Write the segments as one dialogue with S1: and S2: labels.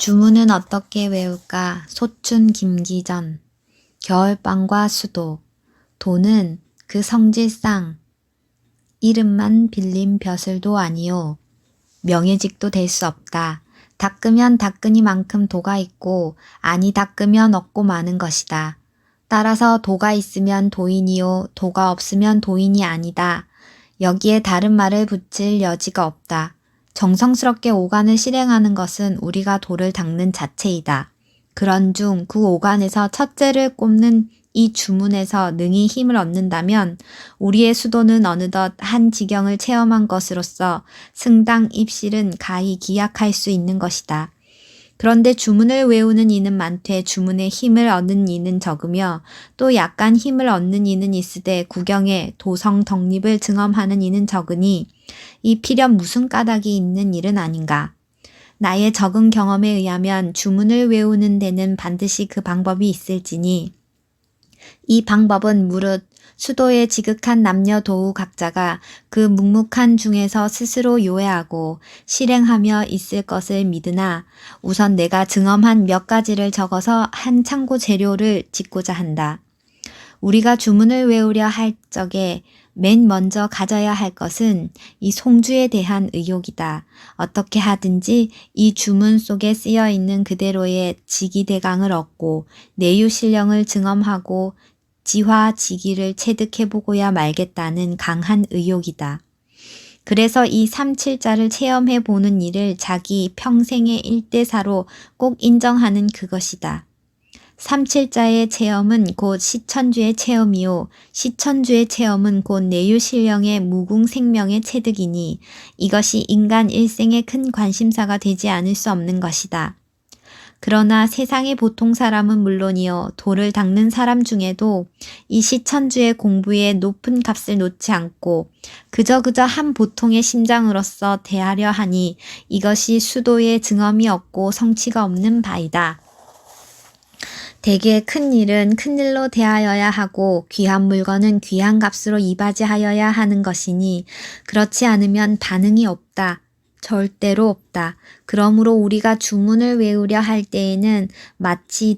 S1: 주문은 어떻게 외울까? 소춘 김기전. 겨울방과 수도. 도는 그 성질상 이름만 빌린 벼슬도 아니요. 명예직도 될 수 없다. 닦으면 닦으니만큼 도가 있고 아니 닦으면 없고 마는 것이다. 따라서 도가 있으면 도인이요. 도가 없으면 도인이 아니다. 여기에 다른 말을 붙일 여지가 없다. 정성스럽게 오간을 실행하는 것은 우리가 도를 닦는 자체이다. 그런중 그 오간에서 첫째를 꼽는 이 주문에서 능히 힘을 얻는다면 우리의 수도는 어느덧 한 지경을 체험한 것으로서 승당 입실은 가히 기약할 수 있는 것이다. 그런데 주문을 외우는 이는 많되 주문에 힘을 얻는 이는 적으며 또 약간 힘을 얻는 이는 있으되 구경에 도성 덕립을 증험하는 이는 적으니 이 필연 무슨 까닭이 있는 일은 아닌가. 나의 적은 경험에 의하면 주문을 외우는 데는 반드시 그 방법이 있을지니 이 방법은 무릇 수도에 지극한 남녀 도우 각자가 그 묵묵한 중에서 스스로 요해하고 실행하며 있을 것을 믿으나 우선 내가 증험한 몇 가지를 적어서 한 참고 재료를 짓고자 한다. 우리가 주문을 외우려 할 적에 맨 먼저 가져야 할 것은 이 송주에 대한 의욕이다. 어떻게 하든지 이 주문 속에 쓰여 있는 그대로의 직이대강을 얻고 내유실령을 증험하고 지화지기를 체득해보고야 말겠다는 강한 의욕이다. 그래서 이 3.7자를 체험해보는 일을 자기 평생의 일대사로 꼭 인정하는 그것이다. 3.7자의 체험은 곧 시천주의 체험이요. 시천주의 체험은 곧 내유실령의 무궁생명의 체득이니 이것이 인간 일생의 큰 관심사가 되지 않을 수 없는 것이다. 그러나 세상의 보통 사람은 물론이요. 도를 닦는 사람 중에도 이 시천주의 공부에 높은 값을 놓지 않고 그저 한 보통의 심장으로서 대하려 하니 이것이 수도의 증엄이 없고 성취가 없는 바이다. 대개 큰 일은 큰 일로 대하여야 하고 귀한 물건은 귀한 값으로 이바지하여야 하는 것이니 그렇지 않으면 반응이 없다. 절대로 없다. 그러므로 우리가 주문을 외우려 할 때에는 마치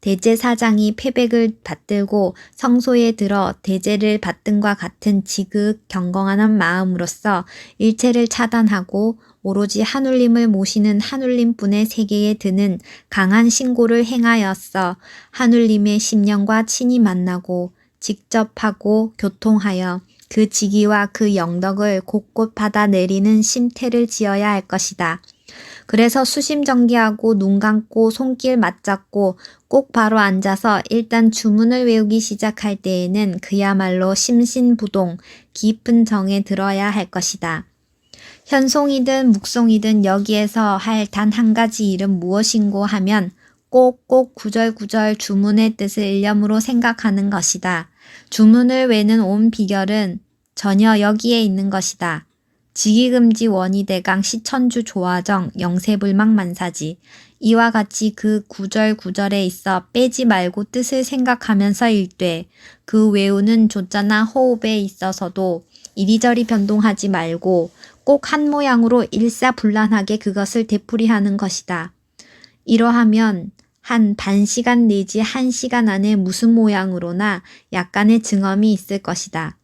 S1: 대제사장이 패백을 받들고 성소에 들어 대제를 받든과 같은 지극경건한 마음으로써 일체를 차단하고 오로지 하눌림을 모시는 하눌림뿐의 세계에 드는 강한 신고를 행하였어 하눌림의 심령과 친히 만나고 직접 하고 교통하여 그 직위와 그 영덕을 곳곳 받아내리는 심태를 지어야 할 것이다. 그래서 수심정기하고 눈 감고 손길 맞잡고 꼭 바로 앉아서 일단 주문을 외우기 시작할 때에는 그야말로 심신부동, 깊은 정에 들어야 할 것이다. 현송이든 묵송이든 여기에서 할 단 한 가지 일은 무엇인고 하면 꼭꼭 구절구절 주문의 뜻을 일념으로 생각하는 것이다. 주문을 외는 온 비결은 전혀 여기에 있는 것이다. 직이금지 원이대강 시천주 조화정 영세불망만사지 이와 같이 그 구절구절에 있어 빼지 말고 뜻을 생각하면서 읽되 그 외우는 조자나 호흡에 있어서도 이리저리 변동하지 말고 꼭 한 모양으로 일사불란하게 그것을 되풀이하는 것이다. 이러하면 한 반시간 내지 1시간 안에 무슨 모양으로나 약간의 증엄이 있을 것이다.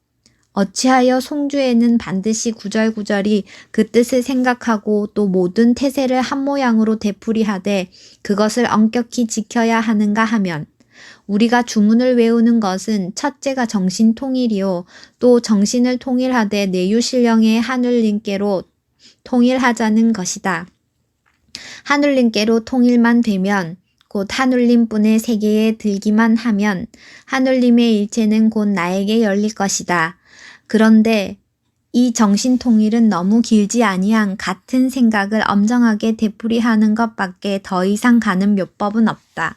S1: 어찌하여 송주에는 반드시 구절구절이 그 뜻을 생각하고 또 모든 태세를 한 모양으로 되풀이하되 그것을 엄격히 지켜야 하는가 하면 우리가 주문을 외우는 것은 첫째가 정신통일이요. 또 정신을 통일하되 내유실령의 하늘님께로 통일하자는 것이다. 하늘님께로 통일만 되면 곧 하늘님뿐의 세계에 들기만 하면 하늘님의 일체는 곧 나에게 열릴 것이다. 그런데 이 정신통일은 너무 길지 아니한 같은 생각을 엄정하게 되풀이하는 것밖에 더 이상 가는 묘법은 없다.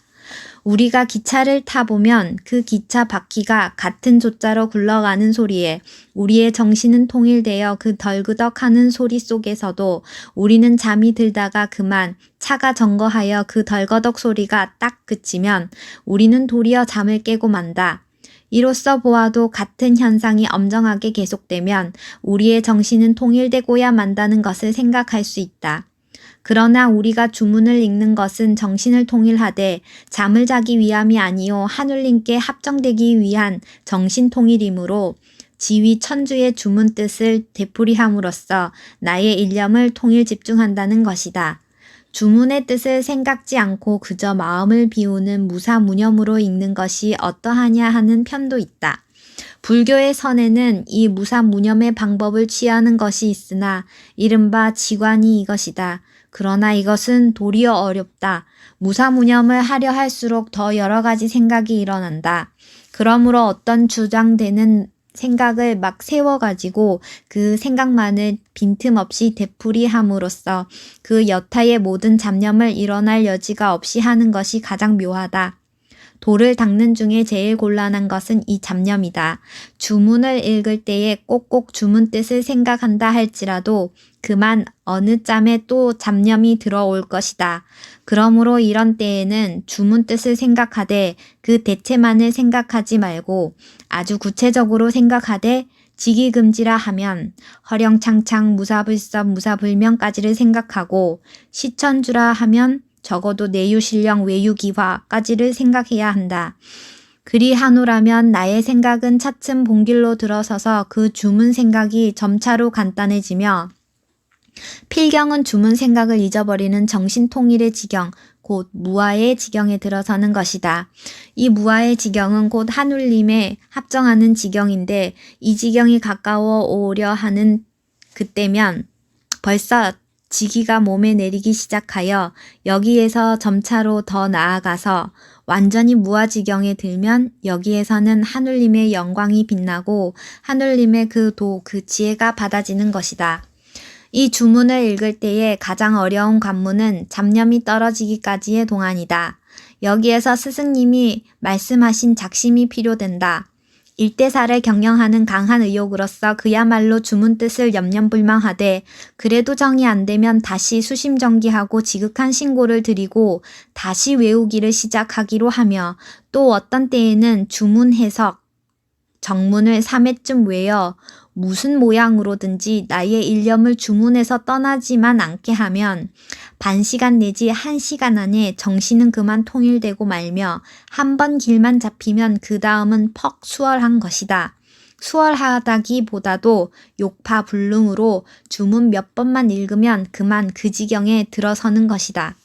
S1: 우리가 기차를 타보면 그 기차 바퀴가 같은 조자로 굴러가는 소리에 우리의 정신은 통일되어 그 덜그덕하는 소리 속에서도 우리는 잠이 들다가 그만 차가 점거하여 그 덜거덕 소리가 딱 그치면 우리는 도리어 잠을 깨고 만다. 이로써 보아도 같은 현상이 엄정하게 계속되면 우리의 정신은 통일되고야 만다는 것을 생각할 수 있다. 그러나 우리가 주문을 읽는 것은 정신을 통일하되 잠을 자기 위함이 아니요 하늘님께 합정되기 위한 정신 통일이므로 지위 천주의 주문 뜻을 되풀이함으로써 나의 일념을 통일 집중한다는 것이다. 주문의 뜻을 생각지 않고 그저 마음을 비우는 무사무념으로 읽는 것이 어떠하냐 하는 편도 있다. 불교의 선에는 이 무사무념의 방법을 취하는 것이 있으나 이른바 지관이 이것이다. 그러나 이것은 도리어 어렵다. 무사무념을 하려 할수록 더 여러 가지 생각이 일어난다. 그러므로 어떤 주장되는 생각을 막 세워가지고 그 생각만을 빈틈없이 되풀이함으로써 그 여타의 모든 잡념을 일어날 여지가 없이 하는 것이 가장 묘하다. 도를 닦는 중에 제일 곤란한 것은 이 잡념이다. 주문을 읽을 때에 꼭꼭 주문 뜻을 생각한다 할지라도 그만 어느 짬에 또 잡념이 들어올 것이다. 그러므로 이런 때에는 주문 뜻을 생각하되 그 대체만을 생각하지 말고 아주 구체적으로 생각하되 지기금지라 하면 허령창창 무사불섭 무사불명까지를 생각하고 시천주라 하면 적어도 내유신령 외유기화까지를 생각해야 한다. 그리하노라면 나의 생각은 차츰 본길로 들어서서 그 주문 생각이 점차로 간단해지며 필경은 주문 생각을 잊어버리는 정신통일의 지경, 곧 무아의 지경에 들어서는 것이다. 이 무아의 지경은 곧 하늘님에 합정하는 지경인데 이 지경이 가까워 오려 하는 그때면 벌써 지기가 몸에 내리기 시작하여 여기에서 점차로 더 나아가서 완전히 무아지경에 들면 여기에서는 하늘님의 영광이 빛나고 하늘님의 그 지혜가 받아지는 것이다. 이 주문을 읽을 때에 가장 어려운 관문은 잡념이 떨어지기까지의 동안이다. 여기에서 스승님이 말씀하신 작심이 필요된다. 일대사를 경영하는 강한 의욕으로서 그야말로 주문 뜻을 염려불망하되 그래도 정이 안 되면 다시 수심정기하고 지극한 신고를 드리고 다시 외우기를 시작하기로 하며 또 어떤 때에는 주문 해석, 정문을 3회쯤 외워 무슨 모양으로든지 나의 일념을 주문해서 떠나지만 않게 하면 반시간 내지 1시간 안에 정신은 그만 통일되고 말며 한 번 길만 잡히면 그 다음은 퍽 수월한 것이다. 수월하다기보다도 욕파불능으로 주문 몇 번만 읽으면 그만 그 지경에 들어서는 것이다.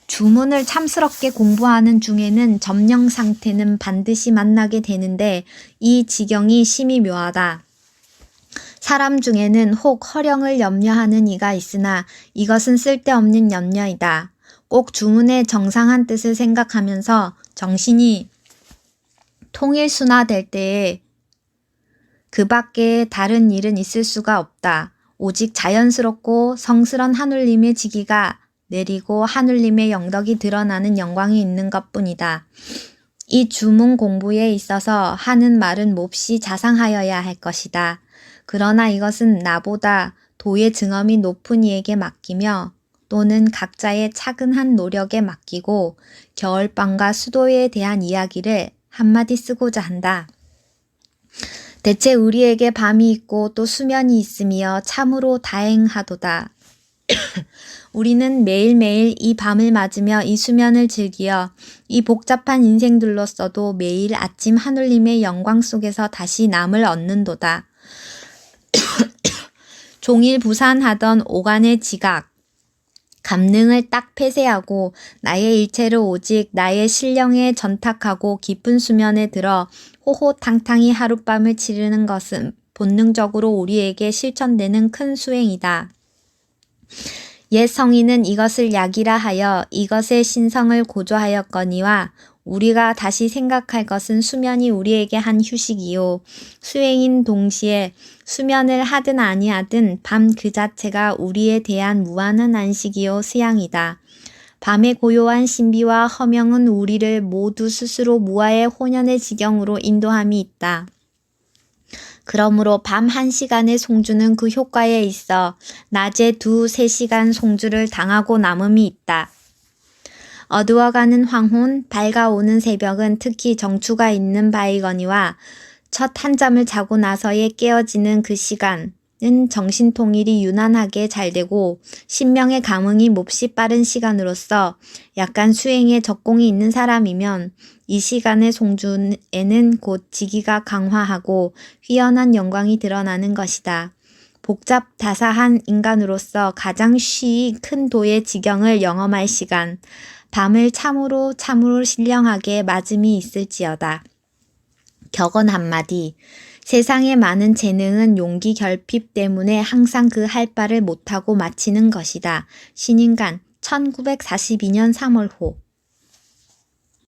S1: 주문을 참스럽게 공부하는 중에는 점령 상태는 반드시 만나게 되는데 이 지경이 심히 묘하다. 사람 중에는 혹 허령을 염려하는 이가 있으나 이것은 쓸데없는 염려이다. 꼭 주문의 정상한 뜻을 생각하면서 정신이 통일순화될 때에 그 밖에 다른 일은 있을 수가 없다. 오직 자연스럽고 성스런 하늘님의 지기가 내리고 하늘님의 영덕이 드러나는 영광이 있는 것뿐이다. 이 주문 공부에 있어서 하는 말은 몹시 자상하여야 할 것이다. 그러나 이것은 나보다 도의 증엄이 높은 이에게 맡기며 또는 각자의 차근한 노력에 맡기고 겨울밤과 수도에 대한 이야기를 한마디 쓰고자 한다. 대체 우리에게 밤이 있고 또 수면이 있으며 참으로 다행하도다. 우리는 매일매일 이 밤을 맞으며 이 수면을 즐기어 이 복잡한 인생들로서도 매일 아침 하늘님의 영광 속에서 다시 남을 얻는도다. 종일 부산하던 오간의 지각, 감능을 딱 폐쇄하고 나의 일체를 오직 나의 신령에 전탁하고 깊은 수면에 들어 호호탕탕히 하룻밤을 치르는 것은 본능적으로 우리에게 실천되는 큰 수행이다. 옛 성인은 이것을 약이라 하여 이것의 신성을 고조하였거니와 우리가 다시 생각할 것은 수면이 우리에게 한 휴식이요. 수행인 동시에 수면을 하든 아니하든 밤 그 자체가 우리에 대한 무한한 안식이요 수양이다. 밤의 고요한 신비와 허명은 우리를 모두 스스로 무아의 혼연의 지경으로 인도함이 있다. 그러므로 밤 1시간의 송주는 그 효과에 있어 낮에 2-3시간 송주를 당하고 남음이 있다. 어두워가는 황혼, 밝아오는 새벽은 특히 정추가 있는 바이거니와 첫 한잠을 자고 나서에 깨어지는 그 시간, 정신통일이 유난하게 잘되고 신명의 감흥이 몹시 빠른 시간으로서 약간 수행에 적공이 있는 사람이면 이 시간의 송주에는 곧 지기가 강화하고 휘연한 영광이 드러나는 것이다. 복잡다사한 인간으로서 가장 쉬이 큰 도의 지경을 영험할 시간, 밤을 참으로 신령하게 맞음이 있을지어다. 격언 한마디. 세상의 많은 재능은 용기 결핍 때문에 항상 그 할 바를 못하고 마치는 것이다. 신인간 1942년 3월호